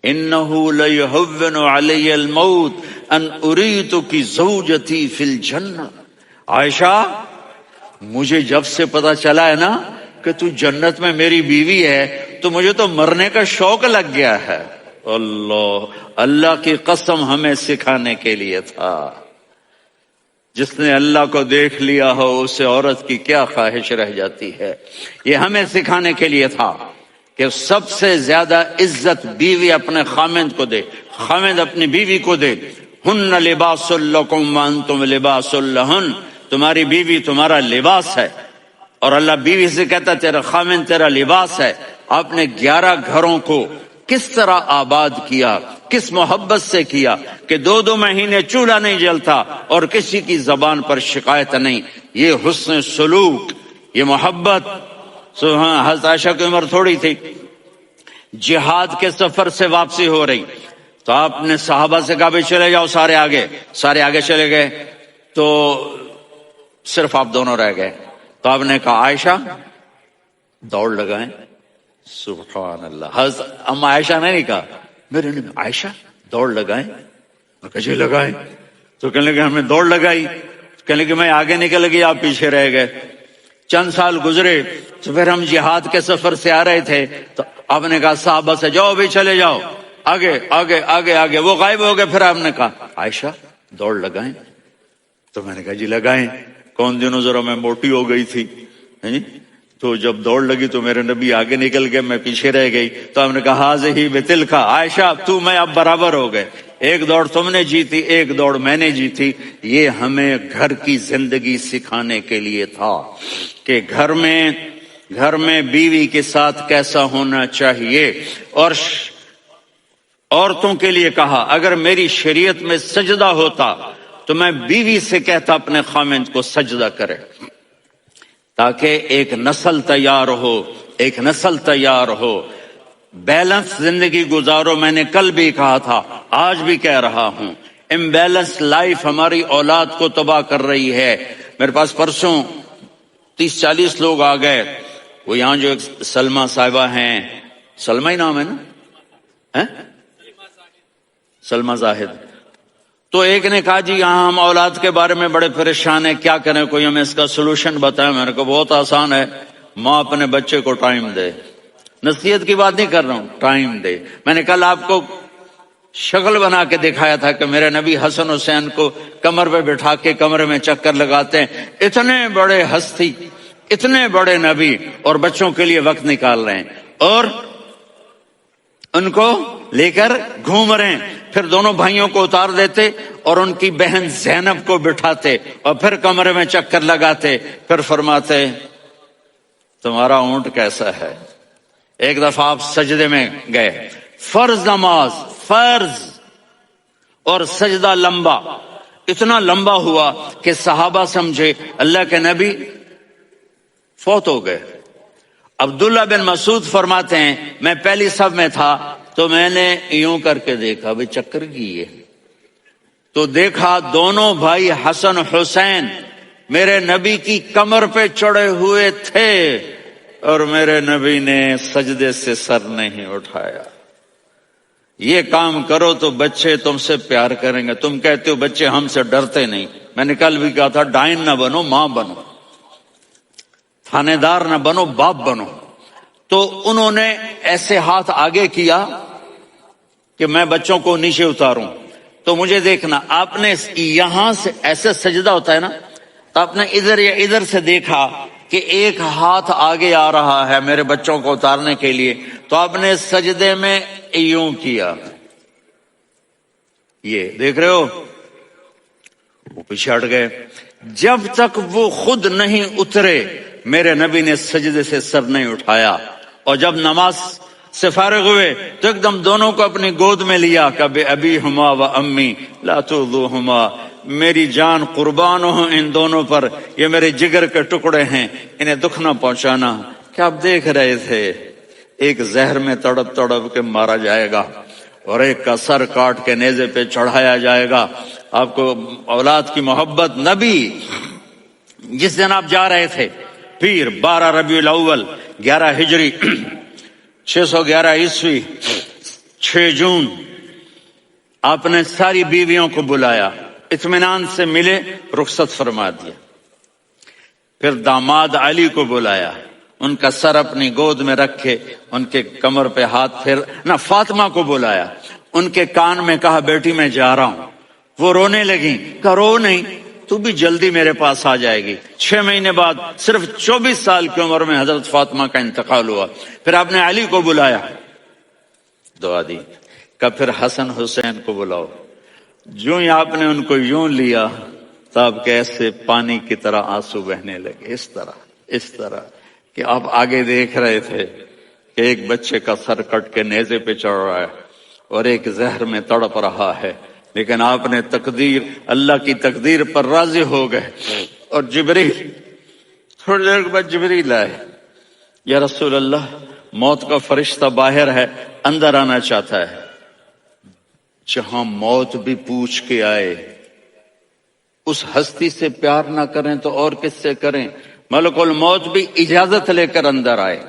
انہو لیہون علی الموت ان اریتکی زوجتی فی الجنہ. عائشہ مجھے جب سے پتا چلا ہے نا کہ تو جنت میں میری بیوی ہے تو مجھے تو مرنے کا شوق لگ گیا ہے. اللہ کی قسم ہمیں سکھانے کے لیے تھا. جس نے اللہ کو دیکھ لیا ہو اسے عورت کی کیا خواہش رہ جاتی ہے. یہ ہمیں سکھانے کے لیے تھا کہ سب سے زیادہ عزت بیوی اپنے خاوند کو دے، خاوند اپنی بیوی کو دے. ہن لباس لکم وانتم لباس لہن، تمہاری بیوی تمہارا لباس ہے. اور اللہ بیوی سے کہتا تیرا خاوند تیرا لباس ہے. آپ نے 11 گھروں کو کس طرح آباد کیا، کس محبت سے کیا کہ 2 مہینے چولہا نہیں جلتا اور کسی کی زبان پر شکایت نہیں. یہ حسن سلوک، یہ محبت. حضرت عائشہ کی عمر تھوڑی تھی، جہاد کے سفر سے واپسی ہو رہی تو آپ نے صحابہ سے کہا بھی چلے جاؤ سارے آگے چلے گئے تو صرف آپ دونوں رہ گئے. تو آپ نے کہا عائشہ دوڑ لگائیں. سبحان اللہ. حضرت اما عائشہ نے نہیں کہا، میرے نے عائشہ دوڑ لگائیں. جی لگائیں. تو کہنے لگے ہمیں دوڑ لگائی. کہنے لگے میں آگے نکل گئی آپ پیچھے رہ گئے. چند سال گزرے تو پھر ہم جہاد کے سفر سے آ رہے تھے تو آپ نے کہا صحابہ سے جاؤ بھی چلے جاؤ آگے آگے آگے آگے. وہ غائب ہو گئے. پھر آپ نے کہا عائشہ دوڑ لگائیں. تو میں نے کہا جی لگائیں. کون دنوں ذرا میں موٹی ہو گئی تھی، تو جب دوڑ لگی تو میرے نبی آگے نکل گئے، میں پیچھے رہ گئی. تو ہم نے کہا ہاذہ بتلک، عائشہ تو میں اب برابر ہو گئے. ایک دوڑ تم نے جیتی، ایک دوڑ میں نے جیتی. یہ ہمیں گھر کی زندگی سکھانے کے لیے تھا کہ گھر میں بیوی کے ساتھ کیسا ہونا چاہیے. اور عورتوں کے لیے کہا اگر میری شریعت میں سجدہ ہوتا تو میں بیوی سے کہتا اپنے خاوند کو سجدہ کرے، تاکہ ایک نسل تیار ہو. بیلنس زندگی گزارو. میں نے کل بھی کہا تھا، آج بھی کہہ رہا ہوں، امبیلنس لائف ہماری اولاد کو تباہ کر رہی ہے. میرے پاس پرسوں 30-40 لوگ آ گئے. وہ یہاں جو ایک سلمہ صاحبہ ہیں، سلمہ ہی نام ہے نا، سلمہ زاہد. تو ایک نے کہا جی یہاں ہم اولاد کے بارے میں بڑے پریشان ہیں، کیا کریں، کوئی ہمیں اس کا سلوشن بتائیں. میں نے کہا بہت آسان ہے، ماں اپنے بچے کو ٹائم دے. نصیحت کی بات نہیں کر رہا ہوں، ٹائم دے. میں نے کل آپ کو شکل بنا کے دکھایا تھا کہ میرے نبی حسن حسین کو کمر پہ بٹھا کے کمرے میں چکر لگاتے ہیں. اتنے بڑے ہستی، اتنے بڑے نبی، اور بچوں کے لیے وقت نکال رہے ہیں اور ان کو لے کر گھوم رہے ہیں. پھر دونوں بھائیوں کو اتار دیتے اور ان کی بہن زینب کو بٹھاتے اور پھر کمرے میں چکر لگاتے. پھر فرماتے تمہارا اونٹ کیسا ہے. ایک دفعہ آپ سجدے میں گئے، فرض نماز، فرض، اور سجدہ لمبا، اتنا لمبا ہوا کہ صحابہ سمجھے اللہ کے نبی فوت ہو گئے. عبداللہ بن مسعود فرماتے ہیں میں پہلی صف میں تھا تو میں نے یوں کر کے دیکھا بھئی چکر کی ہے، تو دیکھا دونوں بھائی حسن حسین میرے نبی کی کمر پہ چڑھے ہوئے تھے اور میرے نبی نے سجدے سے سر نہیں اٹھایا. یہ کام کرو تو بچے تم سے پیار کریں گے. تم کہتے ہو بچے ہم سے ڈرتے نہیں. میں نے کل بھی کہا تھا ڈائن نہ بنو، ماں بنو، تھانے دار نہ بنو، باپ بنو. تو انہوں نے ایسے ہاتھ آگے کیا کہ میں بچوں کو نیچے اتاروں. تو مجھے دیکھنا، آپ نے یہاں سے ایسے سجدہ ہوتا ہے نا، تو آپ نے ادھر یا ادھر سے دیکھا کہ ایک ہاتھ آگے آ رہا ہے میرے بچوں کو اتارنے کے لیے، تو آپ نے سجدے میں یوں کیا. یہ دیکھ رہے ہو، وہ پیچھے ہٹ گئے. جب تک وہ خود نہیں اترے میرے نبی نے سجدے سے سر نہیں اٹھایا. اور جب نماز سے فارغ ہوئے تو ایک دم دونوں کو اپنی گود میں لیا کہ بے ابی ہما و امی لا تؤذوہما، میری جان قربان ہو ان دونوں پر، یہ میرے جگر کے ٹکڑے ہیں، انہیں دکھ نہ پہنچانا. کیا آپ دیکھ رہے تھے ایک زہر میں تڑپ تڑپ کے مارا جائے گا اور ایک کا سر کاٹ کے نیزے پہ چڑھایا جائے گا. آپ کو اولاد کی محبت. نبی جس دن آپ جا رہے تھے پیر 12 ربیع الاول 11 ہجری 611 عیسوی 6 جون، آپ نے ساری بیویوں کو بلایا، اطمینان سے ملے، رخصت فرما دیا. پھر داماد علی کو بلایا، ان کا سر اپنی گود میں رکھے، ان کے کمر پہ ہاتھ پھیر نہ. فاطمہ کو بلایا، ان کے کان میں کہا بیٹی میں جا رہا ہوں. وہ رونے لگیں، کہا رو نہیں، تو بھی جلدی میرے پاس آ جائے گی. 6 مہینے بعد صرف 24 سال کی عمر میں حضرت فاطمہ کا انتقال ہوا. پھر آپ نے علی کو بلایا، دعا دی. کہ پھر حسن حسین کو بلاؤ. جو ہی آپ نے ان کو یوں لیا تو آپ کیسے پانی کی طرح آنسو بہنے لگے. اس طرح کہ آپ آگے دیکھ رہے تھے کہ ایک بچے کا سر کٹ کے نیزے پہ چڑھ رہا ہے اور ایک زہر میں تڑپ رہا ہے، لیکن آپ نے تقدیر، اللہ کی تقدیر پر راضی ہو گئے. اور جبریل تھوڑی دیر کے بعد جبریل آئے، یا رسول اللہ موت کا فرشتہ باہر ہے، اندر آنا چاہتا ہے. جہاں موت بھی پوچھ کے آئے، اس ہستی سے پیار نہ کریں تو اور کس سے کریں. ملک الموت بھی اجازت لے کر اندر آئے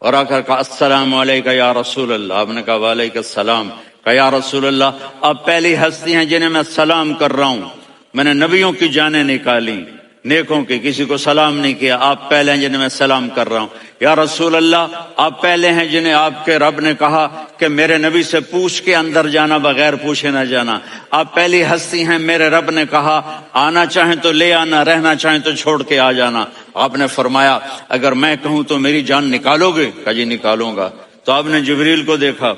اور آ کر کہا السلام علیکہ یا رسول اللہ. آپ نے کہا وعلیکم السلام. کہا یا رسول اللہ آپ پہلی ہستی ہیں جنہیں میں سلام کر رہا ہوں. میں نے نبیوں کی جانیں نکالی، نیکوں کی، کسی کو سلام نہیں کیا. آپ پہلے ہیں جنہیں میں سلام کر رہا ہوں. یا رسول اللہ آپ پہلے ہیں جنہیں آپ کے رب نے کہا کہ میرے نبی سے پوچھ کے اندر جانا، بغیر پوچھے نہ جانا. آپ پہلی ہستی ہیں میرے رب نے کہا آنا چاہیں تو لے آنا، رہنا چاہیں تو چھوڑ کے آ جانا. آپ نے فرمایا اگر میں کہوں تو میری جان نکالو گے؟ کہا جی نکالوں گا. تو آپ نے جبریل کو دیکھا.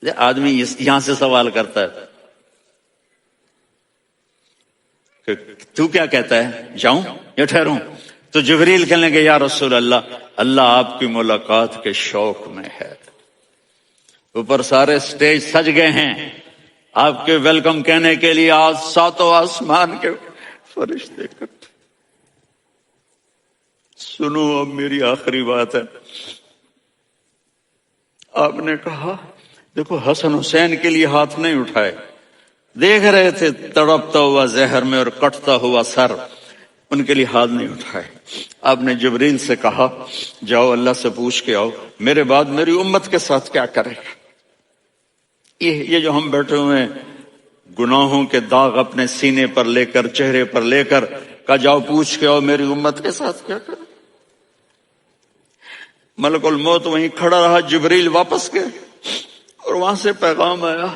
آدمی یہاں سے سوال کرتا ہے کہ تو کیا کہتا ہے، جاؤں یا ٹھہروں؟ تو جبریل کہنے لگے یا رسول اللہ، اللہ آپ کی ملاقات کے شوق میں ہے. اوپر سارے سٹیج سج گئے ہیں آپ کے ویلکم کہنے کے لیے. آج 7 آسمان کے فرشتے کرتے. سنو اب میری آخری بات ہے. آپ نے کہا دیکھو حسن حسین کے لیے ہاتھ نہیں اٹھائے، دیکھ رہے تھے تڑپتا ہوا زہر میں اور کٹتا ہوا سر، ان کے لیے ہاتھ نہیں اٹھائے. آپ نے جبریل سے کہا جاؤ اللہ سے پوچھ کے آؤ میرے بعد میری امت کے ساتھ کیا کرے گا. یہ جو ہم بیٹھے ہوئے ہیں گناہوں کے داغ اپنے سینے پر لے کر، چہرے پر لے کر، کہا جاؤ پوچھ کے آؤ میری امت کے ساتھ کیا کرے. ملک الموت وہیں کھڑا رہا. جبریل واپس گئے اور وہاں سے پیغام آیا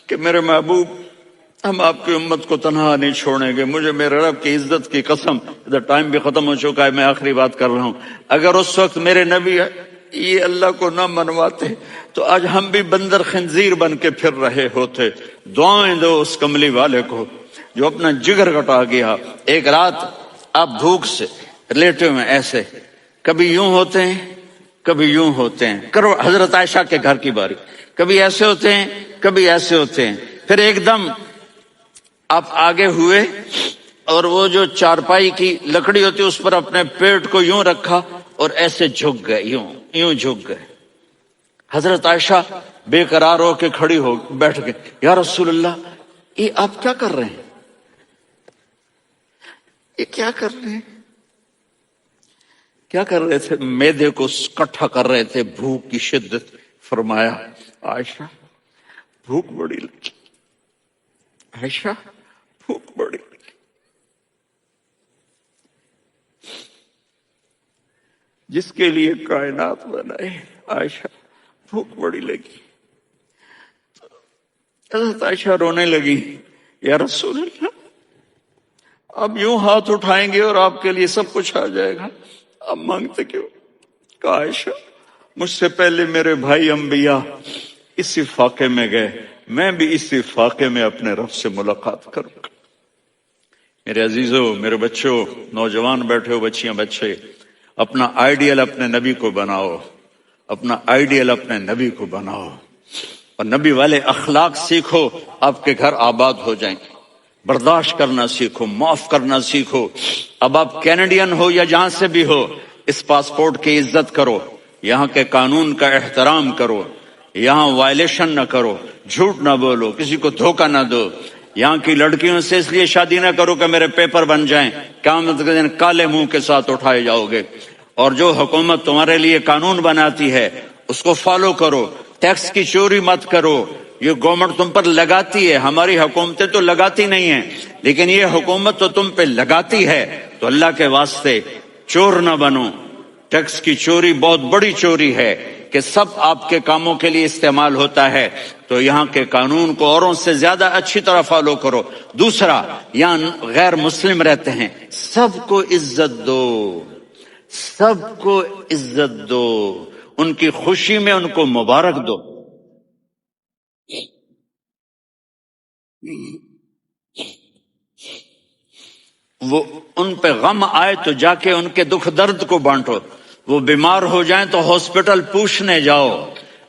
کہ میرے محبوب، ہم آپ کی امت کو تنہا نہیں چھوڑیں گے، مجھے میرے رب کی عزت کی قسم، ادھر ٹائم بھی ختم ہو چکا ہے، میں آخری بات کر رہا ہوں، اگر اس وقت میرے نبی یہ اللہ کو نہ منواتے تو آج ہم بھی بندر خنزیر بن کے پھر رہے ہوتے۔ دعائیں دو اس کملی والے کو جو اپنا جگر کٹا گیا۔ ایک رات آپ بھوک سے لیٹے ہوئے ایسے، کبھی یوں ہوتے ہیں کبھی یوں ہوتے ہیں، کرو حضرت عائشہ کے گھر کی باری، کبھی ایسے ہوتے ہیں کبھی ایسے ہوتے ہیں، پھر ایک دم آپ آگے ہوئے اور وہ جو چارپائی کی لکڑی ہوتی اس پر اپنے پیٹ کو یوں رکھا اور ایسے جھک گئے، یوں جھک گئے۔ حضرت عائشہ بے قرار ہو کے کھڑی ہو بیٹھ گئے، یا رسول اللہ یہ آپ کیا کر رہے ہیں؟ یہ کیا کر رہے ہیں؟ کیا کر رہے تھے؟ معدے کو کٹھا کر رہے تھے، بھوک کی شدت۔ فرمایا عائشہ بھوک بڑی لگی، عائشہ بھوک بڑی لگی، جس کے لیے کائنات بنائے، عائشہ بھوک بڑی لگی۔ حضرت عائشہ رونے لگی، یا رسول اللہ اب یوں ہاتھ اٹھائیں گے اور آپ کے لیے سب کچھ آ جائے گا، اب مانگتے کیوں؟ کہا عائشہ مجھ سے پہلے میرے بھائی انبیاء اسی فاقے میں گئے، میں بھی اسی فاقے میں اپنے رب سے ملاقات کروں گا۔ میرے عزیزوں، میرے بچوں، نوجوان بیٹھے ہو، بچیاں بچے، اپنا آئیڈیل اپنے نبی کو بناؤ، اپنا آئیڈیل اپنے نبی کو بناؤ اور نبی والے اخلاق سیکھو، آپ کے گھر آباد ہو جائیں گے۔ برداشت کرنا سیکھو، معاف کرنا سیکھو۔ اب آپ کینیڈین ہو یا جہاں سے بھی ہو، اس پاسپورٹ کی عزت کرو، یہاں کے قانون کا احترام کرو، یہاں وائلیشن نہ کرو، جھوٹ نہ بولو، کسی کو دھوکہ نہ دو۔ یہاں کی لڑکیوں سے اس لیے شادی نہ کرو کہ میرے پیپر بن جائیں، قیامت کے دن کالے منہ کے ساتھ اٹھائے جاؤ گے۔ اور جو حکومت تمہارے لیے قانون بناتی ہے اس کو فالو کرو، ٹیکس کی چوری مت کرو۔ یہ گورنمنٹ تم پر لگاتی ہے، ہماری حکومتیں تو لگاتی نہیں ہیں، لیکن یہ حکومت تو تم پہ لگاتی ہے، تو اللہ کے واسطے چور نہ بنو۔ ٹیکس کی چوری بہت بڑی چوری ہے کہ سب آپ کے کاموں کے لیے استعمال ہوتا ہے، تو یہاں کے قانون کو اوروں سے زیادہ اچھی طرح فالو کرو۔ دوسرا، یہاں غیر مسلم رہتے ہیں، سب کو عزت دو، سب کو عزت دو، ان کی خوشی میں ان کو مبارک دو۔ وہ ان پہ غم آئے تو جا کے ان کے دکھ درد کو بانٹو، وہ بیمار ہو جائیں تو ہاسپٹل پوچھنے جاؤ،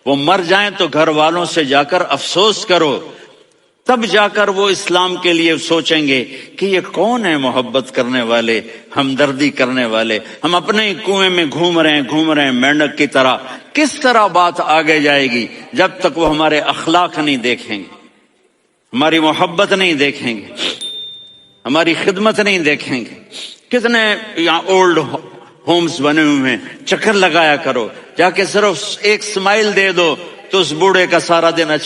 وہ مر جائیں تو گھر والوں سے جا کر افسوس کرو، تب جا کر وہ اسلام کے لیے سوچیں گے کہ یہ کون ہے محبت کرنے والے، ہمدردی کرنے والے۔ ہم اپنے ہی کنویں میں گھوم رہے ہیں مینڈک کی طرح۔ کس طرح بات آگے جائے گی جب تک وہ ہمارے اخلاق نہیں دیکھیں گے، ہماری محبت نہیں دیکھیں گے، ہماری خدمت نہیں دیکھیں گے۔ کتنے یہاں اولڈ ہومز بنے ہوئے ہیں، چکر لگایا کرو، جا کے صرف ایک سمائل دے دو تو اس بوڑھے کا سارا دن اچھا